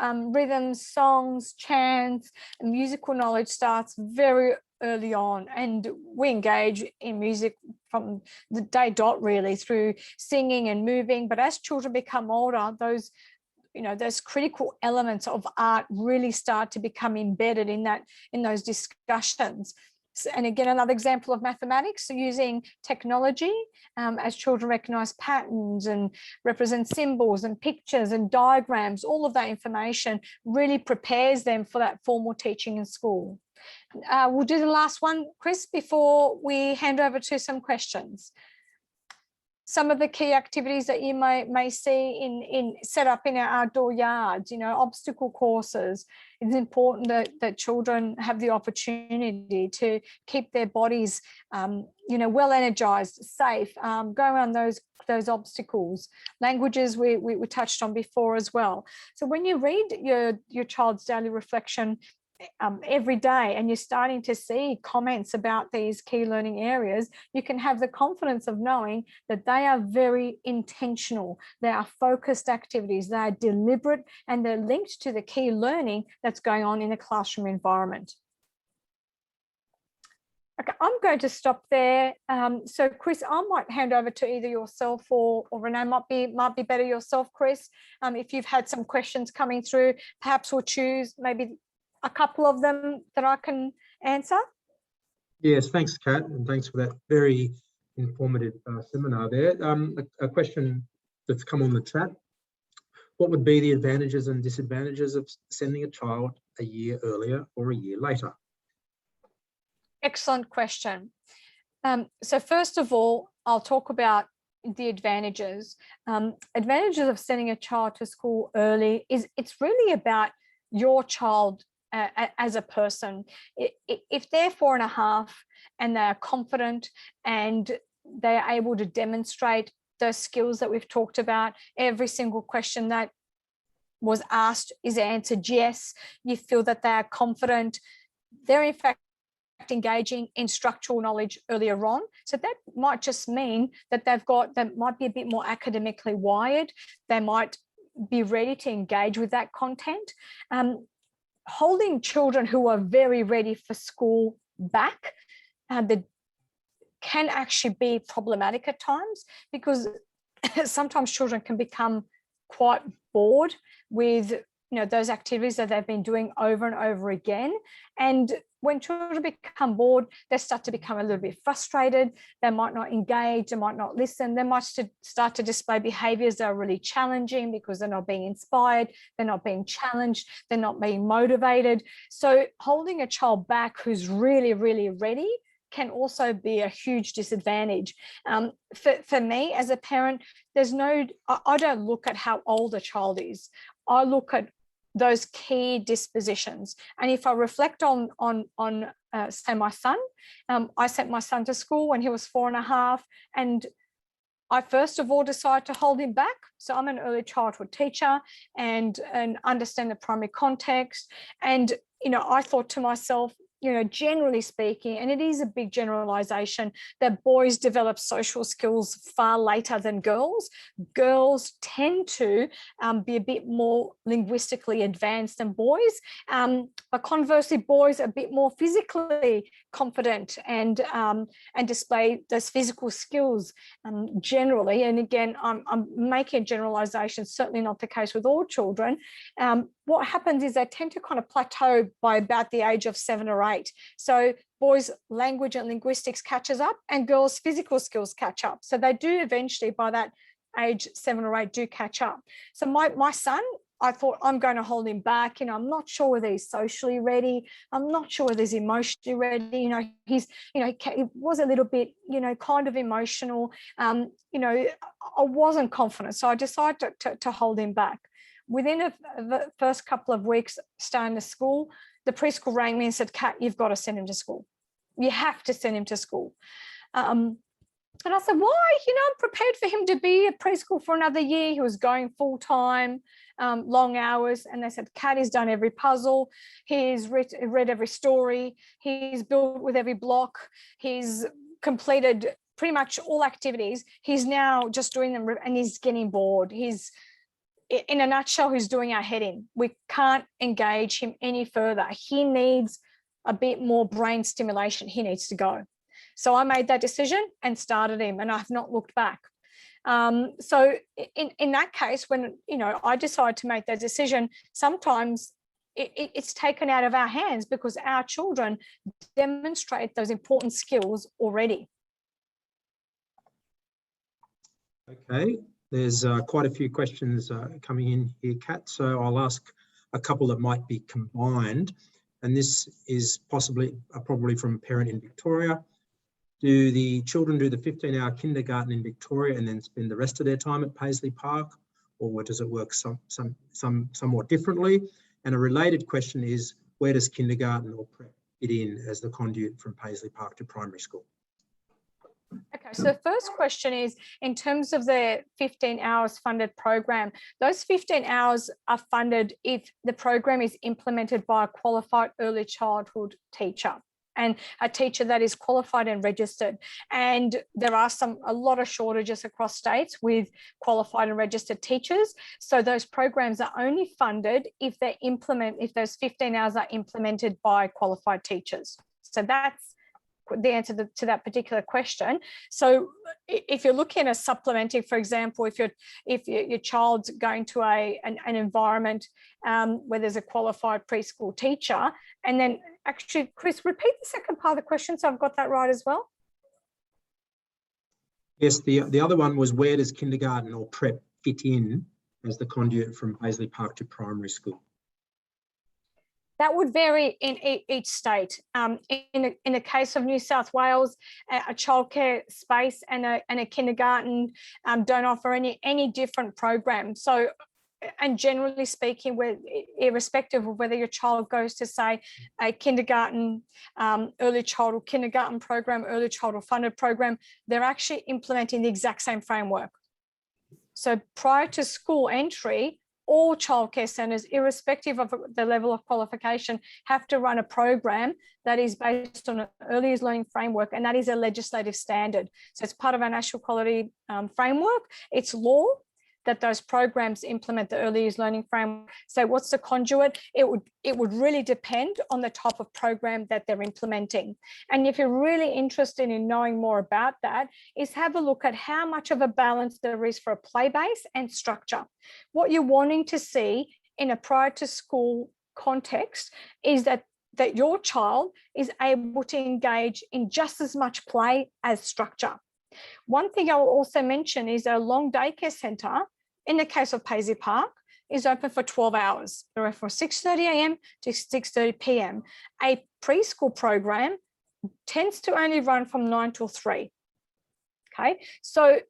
rhythms, songs, chants, and musical knowledge starts very early on, and we engage in music the day dot, really, through singing and moving. But as children become older, those critical elements of art really start to become embedded in those discussions. And again, another example of mathematics, so using technology as children recognize patterns and represent symbols and pictures and diagrams. All of that information really prepares them for that formal teaching in school. We'll do the last one, Chris, before we hand over to some questions. Some of the key activities that you may see in set up in our outdoor yards, obstacle courses. It's important that children have the opportunity to keep their bodies, well energized, safe, go around those obstacles. Languages we touched on before as well. So when you read your child's daily reflection every day, and you're starting to see comments about these key learning areas, you can have the confidence of knowing that they are very intentional. They are focused activities, they are deliberate, and they're linked to the key learning that's going on in a classroom environment. Okay, I'm going to stop there. So Chris, I might hand over to either yourself or Renee. Might be better yourself, Chris. If you've had some questions coming through, perhaps we'll choose maybe a couple of them that I can answer. Yes, thanks, Kat, and thanks for that very informative seminar there. A question that's come on the chat: what would be the advantages and disadvantages of sending a child a year earlier or a year later? Excellent question. So first of all, I'll talk about the advantages. Advantages of sending a child to school early is it's really about your child as a person. If they're 4.5 and they are confident and they're able to demonstrate those skills that we've talked about, every single question that was asked is answered yes, you feel that they are confident, they're in fact engaging in structural knowledge earlier on. So that might just mean that they might be a bit more academically wired, they might be ready to engage with that content. Holding children who are very ready for school back that can actually be problematic at times, because sometimes children can become quite bored with those activities that they've been doing over and over again. And when children become bored, they start to become a little bit frustrated. They might not engage, they might not listen. They might start to display behaviors that are really challenging because they're not being inspired, they're not being challenged, they're not being motivated. So holding a child back who's really, really ready can also be a huge disadvantage. For me as a parent, I don't look at how old a child is. I look at those key dispositions. And if I reflect on say my son, I sent my son to school when he was 4.5, and I first of all decided to hold him back. So I'm an early childhood teacher and understand the primary context. And, I thought to myself, generally speaking, and it is a big generalization, that boys develop social skills far later than girls. Girls tend to be a bit more linguistically advanced than boys. But conversely, boys are a bit more physically confident and display those physical skills generally. And again, I'm making a generalization, certainly not the case with all children. What happens is they tend to kind of plateau by about the age of 7 or 8. So boys' language and linguistics catches up and girls' physical skills catch up. So they do eventually, by that age 7 or 8, do catch up. So my son, I thought, I'm going to hold him back. I'm not sure whether he's socially ready. I'm not sure whether he's emotionally ready. He was a little bit, kind of emotional. I wasn't confident. So I decided to hold him back. Within the first couple of weeks starting to school, the preschool rang me and said, Kat, you've got to send him to school. You have to send him to school. And I said, why? I'm prepared for him to be at preschool for another year. He was going full-time, long hours. And they said, Kat, he's done every puzzle. He's read every story. He's built with every block. He's completed pretty much all activities. He's now just doing them and he's getting bored. In a nutshell, he's doing our head in. We can't engage him any further. He needs a bit more brain stimulation. He needs to go. So I made that decision and started him, and I've not looked back. So in that case, when, I decide to make that decision, sometimes it's taken out of our hands because our children demonstrate those important skills already. Okay, there's quite a few questions coming in here, Kat, so I'll ask a couple that might be combined, and this is probably from a parent in Victoria. Do the children do the 15-hour kindergarten in Victoria and then spend the rest of their time at Paisley Park, or does it work somewhat differently? And a related question is, where does kindergarten or prep fit in as the conduit from Paisley Park to primary school? Okay, so the first question is, in terms of the 15 hours funded program, those 15 hours are funded if the program is implemented by a qualified early childhood teacher, and a teacher that is qualified and registered. And there are a lot of shortages across states with qualified and registered teachers. So those programs are only funded if those 15 hours are implemented by qualified teachers. So that's the answer to that particular question. So if you're looking at supplementing, for example, if your child's going to an environment where there's a qualified preschool teacher, and then actually, Chris, repeat the second part of the question so I've got that right as well. Yes, the other one was, where does kindergarten or prep fit in as the conduit from Paisley Park to primary school? That would vary in each state. In the case of New South Wales, a childcare space and a kindergarten don't offer any different program. So, and generally speaking, irrespective of whether your child goes to, say, a kindergarten, early childhood kindergarten program, early childhood funded program, they're actually implementing the exact same framework. So prior to school entry, all childcare centres, irrespective of the level of qualification, have to run a program that is based on an early years learning framework, and that is a legislative standard. So it's part of our national quality framework. It's law that those programs implement the early years learning framework. So what's the conduit? It would really depend on the type of program that they're implementing. And if you're really interested in knowing more about that, is have a look at how much of a balance there is for a play base and structure. What you're wanting to see in a prior to school context is that your child is able to engage in just as much play as structure. One thing I will also mention is a long daycare centre, in the case of Paisley Park, is open for 12 hours. They're open from 6:30 a.m. to 6:30 p.m. A preschool program tends to only run from 9 till 3. Okay, so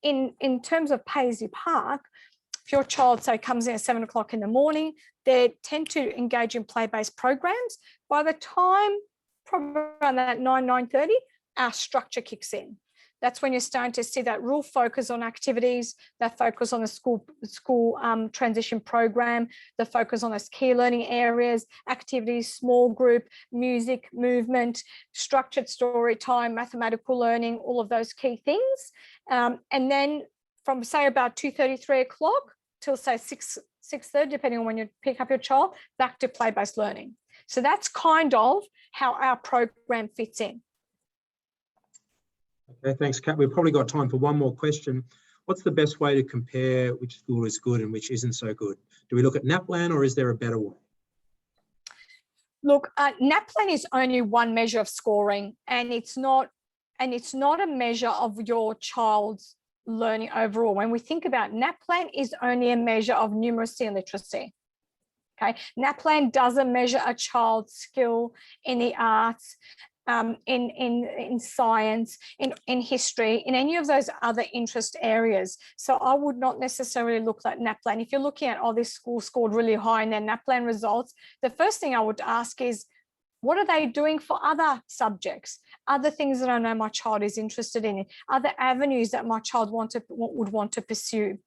in terms of Paisley Park, if your child, say, comes in at 7 o'clock in the morning, they tend to engage in play-based programs. By the time, probably around that 9:30, our structure kicks in. That's when you're starting to see that real focus on activities, that focus on the school transition program, the focus on those key learning areas, activities, small group, music, movement, structured story time, mathematical learning, all of those key things. And then from, say, about 2:30, 3 o'clock till, say, 6:30, depending on when you pick up your child, back to play-based learning. So that's kind of how our program fits in. Okay, thanks, Kat. We've probably got time for one more question. What's the best way to compare which school is good and which isn't so good? Do we look at NAPLAN, or is there a better way? Look, NAPLAN is only one measure of scoring, and it's not a measure of your child's learning overall. When we think about NAPLAN, is only a measure of numeracy and literacy. Okay, NAPLAN doesn't measure a child's skill in the arts, in science, in history, in any of those other interest areas. So I would not necessarily look at NAPLAN. If you're looking at, oh, this school scored really high in their NAPLAN results, the first thing I would ask is, what are they doing for other subjects, other things that I know my child is interested in, other avenues that my child would want to pursue?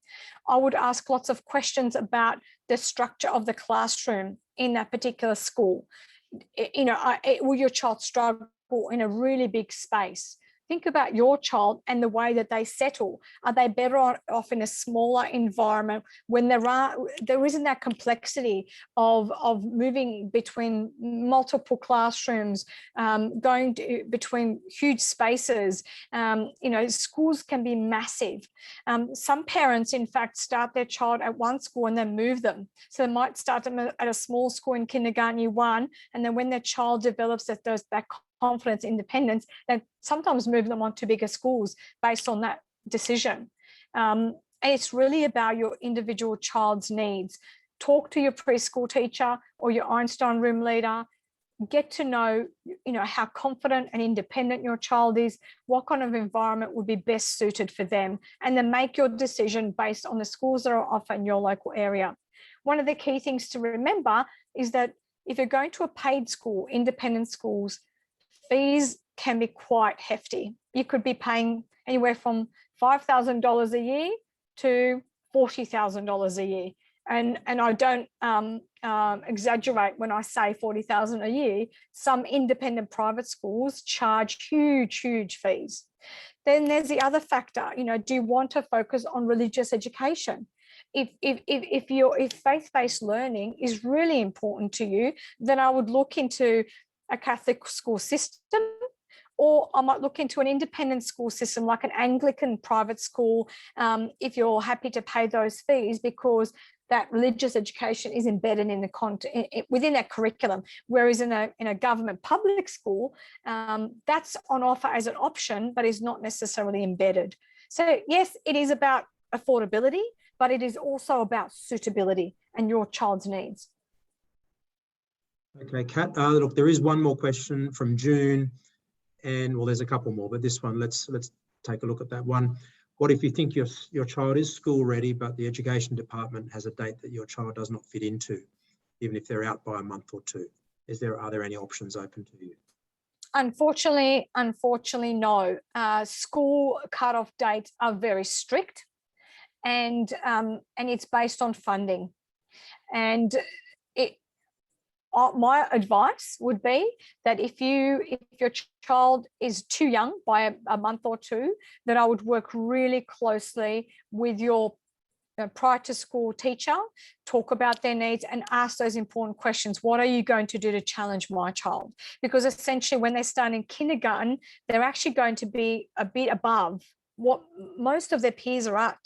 I would ask lots of questions about the structure of the classroom in that particular school. You know, will your child struggle in a really big space? think about your child and the way that they settle. Are they better off in a smaller environment when there isn't that complexity of moving between multiple classrooms, going between huge spaces? Schools can be massive. Some parents, in fact, start their child at one school and then move them. So they might start them at a small school in kindergarten year 1, and then when their child develops that confidence, independence, they sometimes move them on to bigger schools based on that decision. And it's really about your individual child's needs. Talk to your preschool teacher or your Einstein room leader. Get to know, how confident and independent your child is, what kind of environment would be best suited for them, and then make your decision based on the schools that are offered in your local area. One of the key things to remember is that if you're going to a paid school, independent schools, fees can be quite hefty. You could be paying anywhere from $5,000 a year to $40,000 a year. And I don't exaggerate when I say $40,000 a year. Some independent private schools charge huge fees. Then there's the other factor, do you want to focus on religious education? If faith-based learning is really important to you, then I would look into a Catholic school system, or I might look into an independent school system like an Anglican private school, if you're happy to pay those fees, because that religious education is embedded in the within that curriculum. Whereas in a government public school, that's on offer as an option, but is not necessarily embedded. So yes, it is about affordability, but it is also about suitability and your child's needs. Okay, Kat, look, there is one more question from June, and well, there's a couple more, but this one, let's take a look at that one. What if you think your child is school ready, but the education department has a date that your child does not fit into, even if they're out by a month or two? Are there any options open to you? Unfortunately, no. School cutoff dates are very strict, and it's based on funding. And my advice would be that if your child is too young by a month or two, that I would work really closely with your prior to school teacher, talk about their needs and ask those important questions. What are you going to do to challenge my child? Because essentially when they start in kindergarten, they're actually going to be a bit above what most of their peers are at,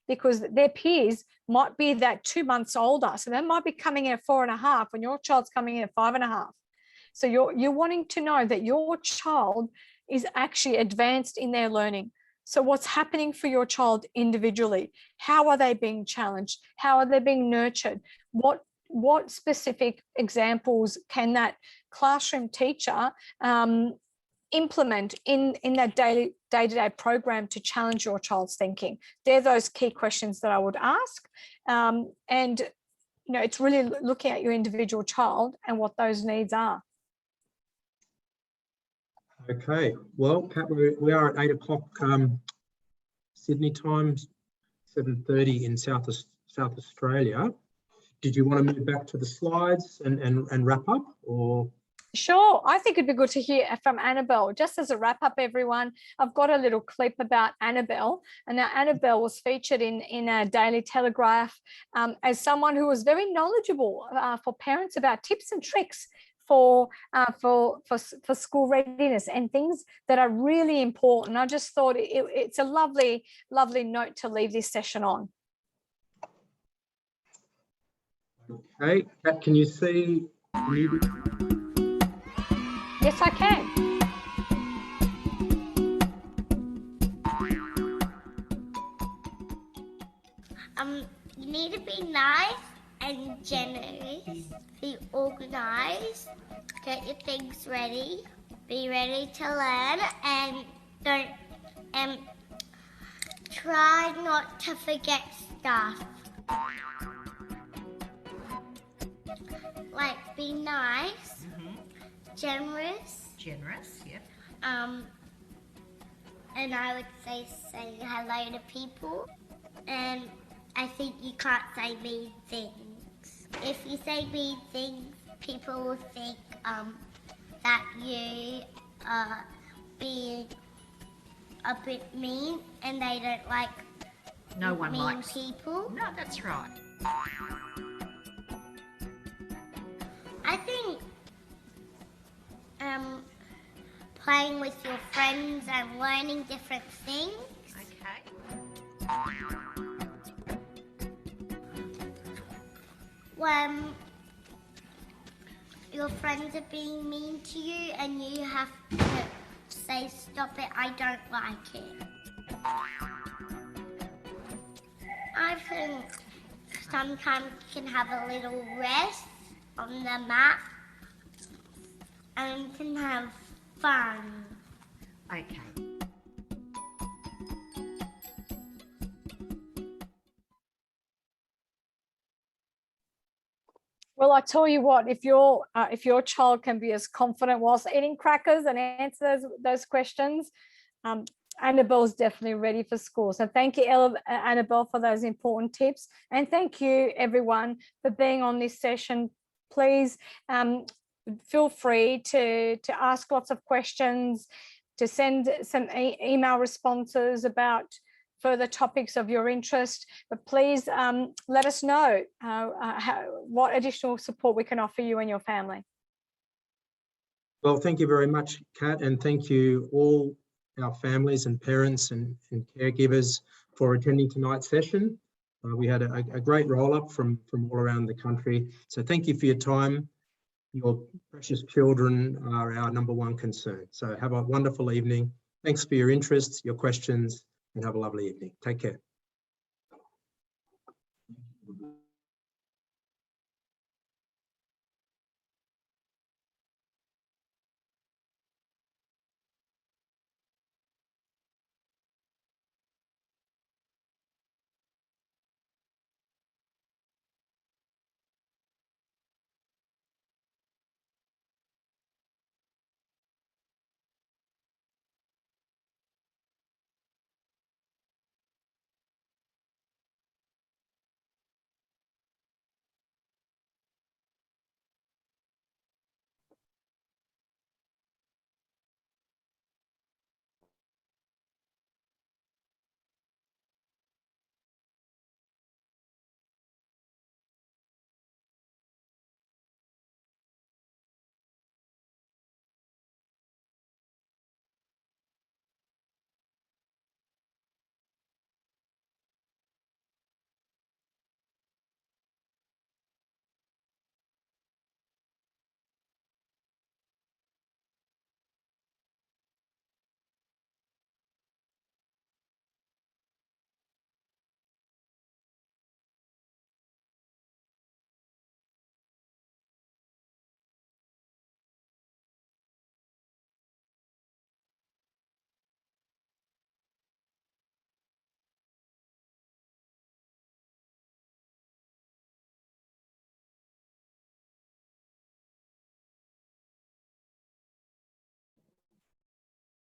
because their peers might be that 2 months older. So they might be coming in at 4.5 when your child's coming in at 5.5. So you're wanting to know that your child is actually advanced in their learning. So what's happening for your child individually? How are they being challenged? How are they being nurtured? What specific examples can that classroom teacher implement in that day-to-day program to challenge your child's thinking? They're those key questions that I would ask. And it's really looking at your individual child and what those needs are. Okay, well, Kat, we are at 8 o'clock Sydney time, 7:30 in South Australia. Did you want to move back to the slides and wrap up, or? Sure, I think it'd be good to hear from Annabelle. Just as a wrap up, everyone, I've got a little clip about Annabelle. And now Annabelle was featured in a Daily Telegraph as someone who was very knowledgeable for parents about tips and tricks for school readiness and things that are really important. I just thought it's a lovely note to leave this session on. Okay, Kat, can you see? Yes, I can. You need to be nice and generous, be organised, get your things ready, be ready to learn, and try not to forget stuff. Like, be nice, generous, yep. And I would say hello to people, and I think you can't say mean things. If you say mean things, people will think that you are being a bit mean and they don't like No one mean likes people. No, that's right. I think playing with your friends and learning different things. Okay. When your friends are being mean to you and you have to say, stop it, I don't like it. I think sometimes you can have a little rest on the mat and you can have fun. Okay. Well, I tell you what, if your child can be as confident whilst eating crackers and answer those questions, Annabelle's definitely ready for school. So thank you, Annabelle, for those important tips. And thank you, everyone, for being on this session. Please feel free to ask lots of questions, to send some email responses about further topics of your interest, but please let us know what additional support we can offer you and your family. Well, thank you very much, Kat, and thank you all our families and parents and caregivers for attending tonight's session. We had a great roll-up from all around the country. So thank you for your time. Your precious children are our #1 concern. So have a wonderful evening. Thanks for your interest, your questions, and have a lovely evening. Take care.